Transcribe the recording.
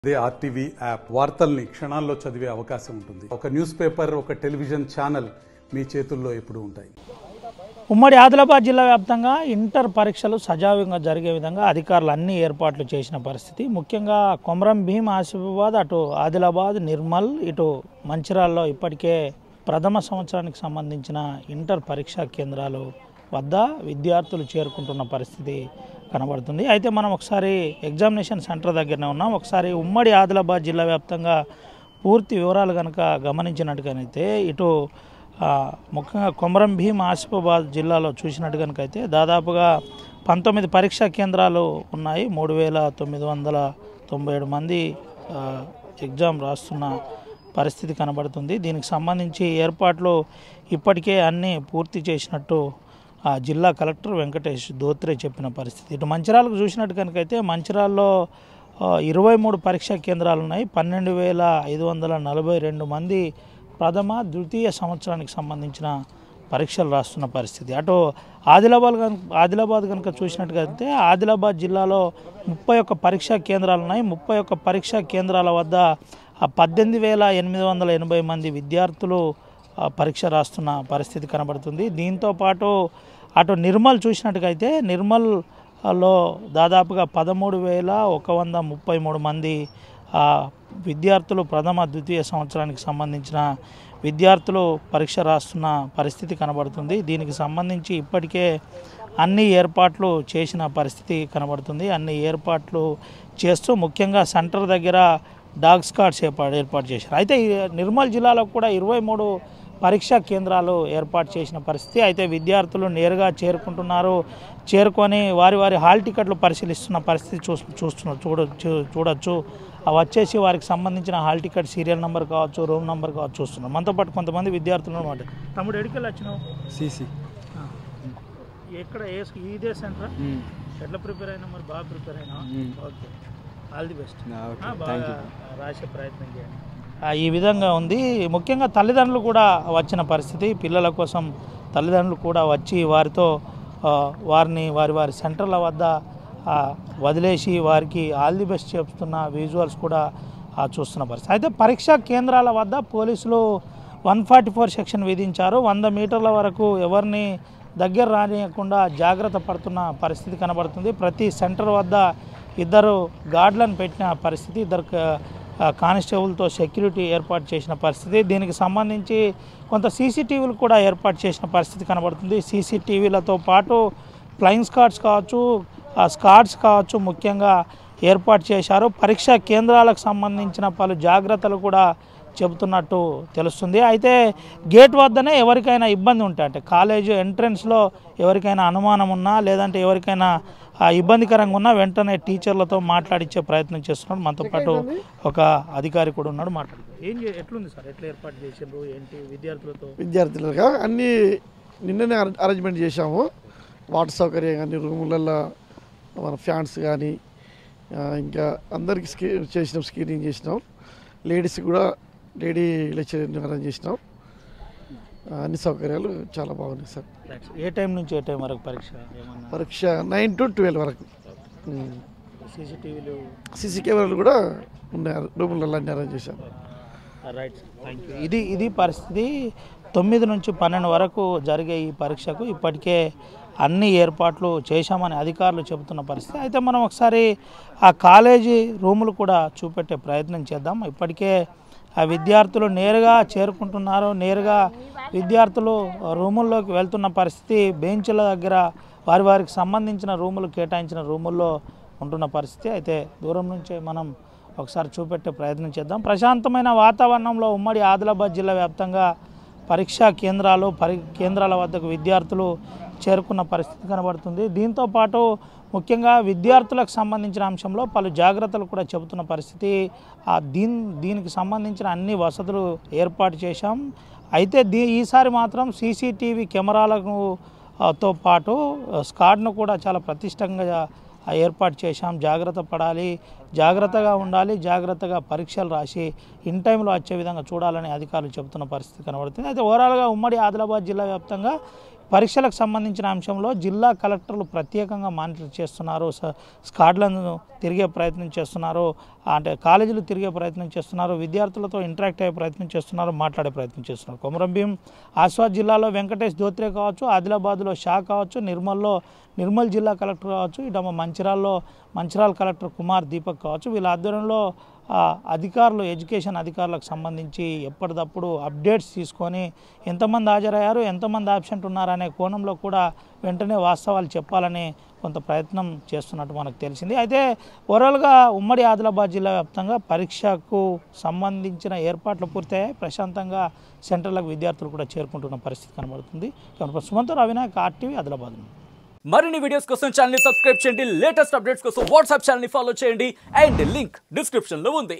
అదే RTV app వార్తల్ని క్షణాల్లో చదివే అవకాశం ఉంటుంది. ఒక న్యూస్ పేపర్, ఒక టెలివిజన్ ఛానల్ మీ చేతుల్లో ఎప్పుడూ ఉంటాయి. ఉమ్మడి ఆదిలాబాద్ జిల్లా వ్యాప్తంగా ఇంటర్ పరీక్షలు సజావుగా జరిగే విధంగా అధికారులు అన్ని ఏర్పాట్లు చేసిన పరిస్థితి. ముఖ్యంగా కొమరం భీం, ఆసిఫాబాద్, అటు ఆదిలాబాద్, నిర్మల్, ఇటు మంచిర్యాలలో ఇప్పటికే ప్రథమ సంవత్సరానికి సంబంధించిన ఇంటర్ పరీక్షా కేంద్రాలు వద్ద విద్యార్థులు చేరుకుంటున్న పరిస్థితి కనబడుతుంది. అయితే మనం ఒకసారి ఎగ్జామినేషన్ సెంటర్ దగ్గరనే ఉన్నాం. ఒకసారి ఉమ్మడి ఆదిలాబాద్ జిల్లా వ్యాప్తంగా పూర్తి వివరాలు కనుక గమనించినట్టుగానైతే ఇటు ముఖ్యంగా కొమరం భీం, ఆసిఫాబాద్ జిల్లాలో చూసినట్టు కనుకైతే దాదాపుగా 19 పరీక్షా కేంద్రాలు ఉన్నాయి. 3997 మంది ఎగ్జామ్ రాస్తున్న పరిస్థితి కనబడుతుంది. దీనికి సంబంధించి ఏర్పాట్లు ఇప్పటికే అన్నీ పూర్తి చేసినట్టు జిల్లా కలెక్టర్ వెంకటేష్ ధోత్రే చెప్పిన పరిస్థితి. ఇటు మంచిర్యాలకు చూసినట్టు కనుకైతే మంచిర్యాలలో 23 పరీక్షా కేంద్రాలు ఉన్నాయి. 12,542 మంది ప్రథమ, ద్వితీయ సంవత్సరానికి సంబంధించిన పరీక్షలు రాస్తున్న పరిస్థితి. అటు ఆదిలాబాద్ కనుక చూసినట్టుగైతే ఆదిలాబాద్ జిల్లాలో 31 పరీక్షా కేంద్రాలు ఉన్నాయి. 31 పరీక్షా కేంద్రాల వద్ద 18,880 మంది విద్యార్థులు పరీక్ష రాస్తున్న పరిస్థితి కనబడుతుంది. దీంతోపాటు అటు నిర్మల్ చూసినట్టుగైతే నిర్మల్లో దాదాపుగా 13,133 మంది విద్యార్థులు ప్రథమ, ద్వితీయ సంవత్సరానికి సంబంధించిన విద్యార్థులు పరీక్ష రాస్తున్న పరిస్థితి కనబడుతుంది. దీనికి సంబంధించి ఇప్పటికే అన్ని ఏర్పాట్లు చేసిన పరిస్థితి కనబడుతుంది. అన్ని ఏర్పాట్లు చేస్తూ ముఖ్యంగా సెంటర్ దగ్గర డాగ్ స్క్వాడ్స్ ఏర్పాటు చేశారు. అయితే నిర్మల్ జిల్లాలో కూడా 23 పరీక్షా కేంద్రాలు ఏర్పాటు చేసిన పరిస్థితి. అయితే విద్యార్థులు నేరుగా చేరుకుంటున్నారు. చేరుకొని వారి హాల్ టికెట్లు పరిశీలిస్తున్న పరిస్థితి చూడొచ్చు. అవి వచ్చేసి వారికి సంబంధించిన హాల్ టికెట్ సీరియల్ నెంబర్ కావచ్చు, రూమ్ నెంబర్ కావచ్చు చూస్తున్నాం. మనతో పాటు కొంతమంది విద్యార్థులు అనమాట. తమ్ముడు ఎడికెళ్ళి వచ్చినావు? సిసి. ఎక్కడ ఇదే సెంటర్? ఎట్లా ప్రిపేర్ అయినా? మరి బాగా ప్రిపేర్ అయినా? Okay, all the best. బాగా రాసే ప్రయత్నం చేయండి. ఈ విధంగా ఉంది. ముఖ్యంగా తల్లిదండ్రులు కూడా వచ్చిన పరిస్థితి. పిల్లల కోసం తల్లిదండ్రులు కూడా వచ్చి వారిని వారి సెంటర్ల వద్ద వదిలేసి వారికి ఆల్ ది బెస్ట్ చెప్తున్న విజువల్స్ కూడా చూస్తున్న పరిస్థితి. అయితే పరీక్షా కేంద్రాల వద్ద పోలీసులు 144 సెక్షన్ విధించారు. 100 మీటర్ల వరకు ఎవరిని దగ్గర రానియకుండా జాగ్రత్త పడుతున్న పరిస్థితి కనబడుతుంది. ప్రతి సెంటర్ వద్ద 2 గార్డులను పెట్టిన పరిస్థితి, 2 కానిస్టేబుల్తో సెక్యూరిటీ ఏర్పాటు చేసిన పరిస్థితి. దీనికి సంబంధించి కొంత సీసీటీవీలు కూడా ఏర్పాటు చేసిన పరిస్థితి కనబడుతుంది. సీసీటీవీలతో పాటు ఫ్లయింగ్ స్క్వాడ్స్ కావచ్చు ముఖ్యంగా ఏర్పాటు చేశారు. పరీక్షా కేంద్రాలకు సంబంధించిన పలు జాగ్రత్తలు కూడా చెబుతున్నట్టు తెలుస్తుంది. అయితే గేట్ వద్దనే ఎవరికైనా ఇబ్బంది ఉంటే, అంటే కాలేజీ ఎంట్రన్స్లో ఎవరికైనా అనుమానం ఉన్నా లేదంటే ఎవరికైనా ఇబ్బందికరంగా ఉన్నా వెంటనే టీచర్లతో మాట్లాడించే ప్రయత్నం చేస్తున్నాడు. మనతో పాటు ఒక అధికారి కూడా ఉన్నాడు. ఎట్లుంది సార్, ఎట్లా ఏర్పాటు చేసారు, ఏంటి విద్యార్థులుగా? అన్నీ నిన్ననే అరేంజ్మెంట్ చేశాము. వాటర్ సౌకర్యం కానీ, రూములలో మన ఫ్యాన్స్ కానీ, ఇంకా అందరికి స్క్రీనింగ్ చేసినాం. లేడీస్ కూడా లేడీ లెక్చరర్ని అరేంజ్ చేసినాం. అన్ని సౌకర్యాలు చాలా బాగున్నాయి సార్. ఏ టైం నుంచి ఏ టైం వరకు పరీక్ష 9 to 12 వరకు. సీసీ కెమెరాలు కూడా ఉన్నాయి, రూములలో అన్ని అరేంజ్ చేశాం. Right, thank you. ఇది పరిస్థితి. 9 నుంచి 12 వరకు జరిగే ఈ పరీక్షకు ఇప్పటికే అన్ని ఏర్పాట్లు చేశామని అధికారులు చెబుతున్న పరిస్థితి. అయితే మనం ఒకసారి ఆ కాలేజీ రూములు కూడా చూపెట్టే ప్రయత్నం చేద్దాం. ఇప్పటికే ఆ విద్యార్థులు నేరుగా చేరుకుంటున్నారు. నేరుగా విద్యార్థులు రూముల్లోకి వెళ్తున్న పరిస్థితి. బెంచ్ల దగ్గర వారికి సంబంధించిన రూములు కేటాయించిన రూముల్లో ఉంటున్న పరిస్థితి. అయితే దూరం నుంచే మనం ఒకసారి చూపెట్టే ప్రయత్నం చేద్దాం. ప్రశాంతమైన వాతావరణంలో ఉమ్మడి ఆదిలాబాద్ జిల్లా వ్యాప్తంగా పరీక్షా కేంద్రాల వద్దకు విద్యార్థులు చేరుకున్న పరిస్థితి కనబడుతుంది. దీంతోపాటు ముఖ్యంగా విద్యార్థులకు సంబంధించిన అంశంలో పలు జాగ్రత్తలు కూడా చెబుతున్న పరిస్థితి. దీనికి సంబంధించిన అన్ని వసతులు ఏర్పాటు చేశాం. అయితే ఈసారి మాత్రం సీసీటీవీ కెమెరాలతో పాటు స్క్వాడ్ను కూడా చాలా ప్రతిష్టంగా ఏర్పాటు చేశాం. జాగ్రత్త పడాలి, జాగ్రత్తగా ఉండాలి, జాగ్రత్తగా పరీక్షలు రాసి ఇన్ టైంలో వచ్చే విధంగా చూడాలని అధికారులు చెబుతున్న పరిస్థితి కనబడుతుంది. అయితే ఓవరాల్గా ఉమ్మడి ఆదిలాబాద్ జిల్లా వ్యాప్తంగా పరీక్షలకు సంబంధించిన అంశంలో జిల్లా కలెక్టర్లు ప్రత్యేకంగా మానిటర్ చేస్తున్నారు, స్క్వాడ్లను తిరిగే ప్రయత్నం చేస్తున్నారు. అంటే కాలేజీలు తిరిగే ప్రయత్నం చేస్తున్నారు, విద్యార్థులతో ఇంటరాక్ట్ అయ్యే ప్రయత్నం చేస్తున్నారు, మాట్లాడే ప్రయత్నం చేస్తున్నారు. కొమరం భీం ఆసిఫాబాద్ జిల్లాలో వెంకటేష్ ధోత్రే కావచ్చు, ఆదిలాబాద్లో షా కావచ్చు, నిర్మల్ జిల్లా కలెక్టర్ కావచ్చు, ఇటమ్మ మంచిర్యాల కలెక్టర్ కుమార్ దీపక్ కావచ్చు, వీళ్ళ ఆధ్వర్యంలో అధికారులు ఎడ్యుకేషన్ అధికారులకు సంబంధించి ఎప్పటికప్పుడు అప్డేట్స్ తీసుకొని ఎంతమంది హాజరయ్యారు, ఎంతమంది ఆబ్సెంట్ ఉన్నారనే కోణంలో కూడా వెంటనే వాస్తవాలు చెప్పాలని కొంత ప్రయత్నం చేస్తున్నట్టు మనకు తెలిసింది. అయితే ఓవరాల్గా ఉమ్మడి ఆదిలాబాద్ జిల్లా వ్యాప్తంగా పరీక్షకు సంబంధించిన ఏర్పాట్లు పూర్తయ్యాయి. ప్రశాంతంగా సెంటర్లకు విద్యార్థులు కూడా చేరుకుంటున్న పరిస్థితి కనబడుతుంది. సుమంత్ అవినాయక్, RTV, ఆదిలాబాద్. మరిన్ని వీడియోస్ కోసం ఛానల్ ని సబ్స్క్రైబ్ చేయండి, లేటెస్ట్ అప్డేట్స్ కోసం వాట్సాప్ ఛానల్ ని ఫాలో చేయండి అండ్ లింక్ డిస్క్రిప్షన్ లో ఉంది.